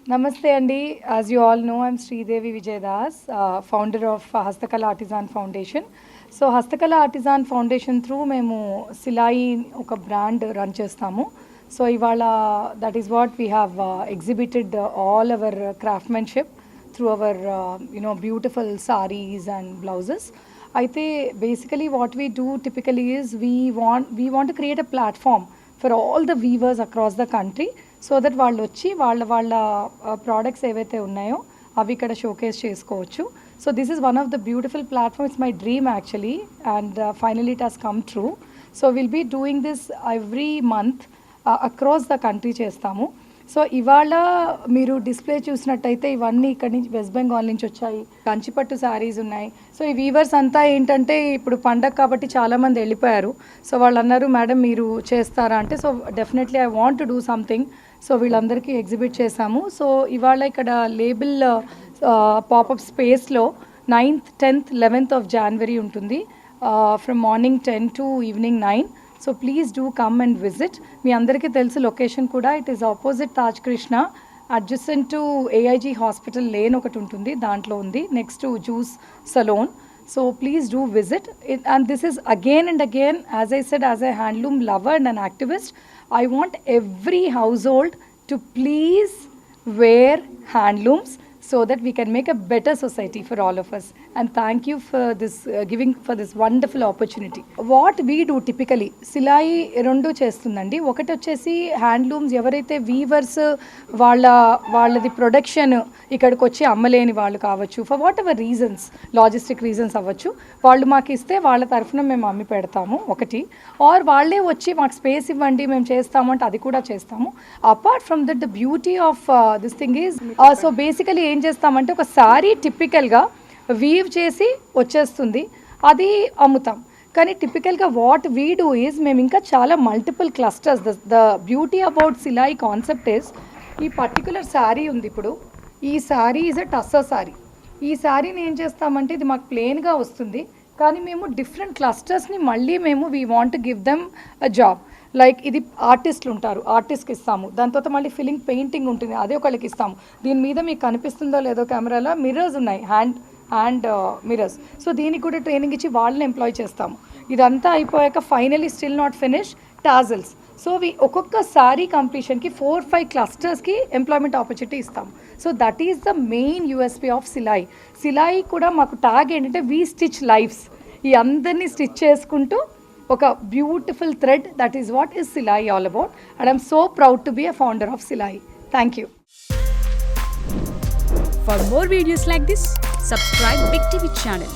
Namaste Andy. As you all know, I'm Sridevi Vijaydas, founder of Hastakala Artisan Foundation. So Hastakala Artisan Foundation through మేము సిలాయి ఒక brand run చేస్తాము. సో ఇవాళ that is what we have exhibited all our craftsmanship through our beautiful sarees and blouses. అయితే basically what we do typically is we want to create a platform for all the weavers across the country so that వాళ్ళు వచ్చి వాళ్ళ products ఏవైతే ఉన్నాయో అవి ఇక్కడ showcase చేసుకోవచ్చు. So this is one of the beautiful platform. It's my dream actually and finally it has come true. So will be doing this every month across the country చేస్తాము. సో ఇవాళ మీరు డిస్ప్లే చూసినట్టయితే ఇవన్నీ ఇక్కడ నుంచి వెస్ట్ బెంగాల్ నుంచి వచ్చాయి. కంచిపట్టు శారీస్ ఉన్నాయి. సో ఈ వీవర్స్ అంతా ఏంటంటే ఇప్పుడు పండగ కాబట్టి చాలామంది వెళ్ళిపోయారు. సో వాళ్ళు అన్నారు మేడం మీరు చేస్తారా అంటే so definitely I want to do something. So వీళ్ళందరికీ ఎగ్జిబిట్ చేశాము. సో ఇవాళ ఇక్కడ లేబుల్ పాపప్ స్పేస్లో 9th, 10th, 11th of January ఉంటుంది from morning 10 to evening 9. So please do come and visit. మీ అందరికీ తెలుసు లొకేషన్ కూడా it is opposite Taj Krishna adjacent to AIG hospital lane ఒకటి ఉంటుంది, దాంట్లో ఉంది, next to juice salon. So please do visit it, and this is again and again, as I said, as a handloom lover and an activist, I want every household to please wear handlooms so that we can make a better society for all of us. And thank you for this giving for this wonderful opportunity. What we do typically, silai rendu chestundandi. ఒకటి వచ్చేసి handlooms ఎవరైతే weavers వాళ్ళది production ఇక్కడికి వచ్చి అమ్మలేని వాళ్ళు కావచ్చు, for what ever reasons, logistic reasons అవ్వచ్చు, వాళ్ళు మాకు ఇస్తే వాళ్ళ తరఫున మేము అమ్మి పెడతాము ఒకటి. ఆర్ వాళ్ళే వచ్చి మాకు స్పేస్ ఇవ్వండి మేము చేస్తాము అంటే అది కూడా చేస్తాము. Apart from that the beauty of this thing is so basically ఏం చేస్తామంటే ఒక సారీ టిపికల్గా వీవ్ చేసి వచ్చేస్తుంది, అది అమ్ముతాం. కానీ టిపికల్గా వాట్ వీ డూ ఈజ్ మేము ఇంకా చాలా multiple clusters. The beauty about Silai concept is ఈ పర్టికులర్ శారీ ఉంది ఇప్పుడు, ఈ శారీ ఈజ్ అ టస్సర్ శారీ. ఈ శారీని ఏం చేస్తామంటే ఇది మాకు ప్లెయిన్గా వస్తుంది, కానీ మేము డిఫరెంట్ క్లస్టర్స్ని మళ్ళీ మేము we want to give them a job. Like ఇది ఆర్టిస్టులు ఉంటారు, ఆర్టిస్ట్కి ఇస్తాము. దాని తర్వాత మళ్ళీ ఫిల్లింగ్ పెయింటింగ్ ఉంటుంది, అదే ఒకళ్ళకి ఇస్తాము. దీని మీద మీకు కనిపిస్తుందో లేదో కెమెరాలో మిర్రర్స్ ఉన్నాయి, హ్యాండ్ మిర్రర్స్. సో దీనికి కూడా ట్రైనింగ్ ఇచ్చి వాళ్ళని ఎంప్లాయ్ చేస్తాము. ఇదంతా అయిపోయాక finally still not finish tassels. So ఒక్కొక్క సారీ కంప్లీషన్కి 4-5 క్లస్టర్స్కి ఎంప్లాయ్మెంట్ ఆపర్చునిటీ ఇస్తాము. So that is the main USP of Silai. Silai కూడా మాకు ట్యాగ్ ఏంటంటే వీ స్టిచ్ లైఫ్స్. ఈ అందరినీ స్టిచ్ చేసుకుంటూ ఒక beautiful thread, that is what is Silai all about. And I'm so proud to be a founder of Silai. Thank you. For more videos like this, subscribe Big TV channel.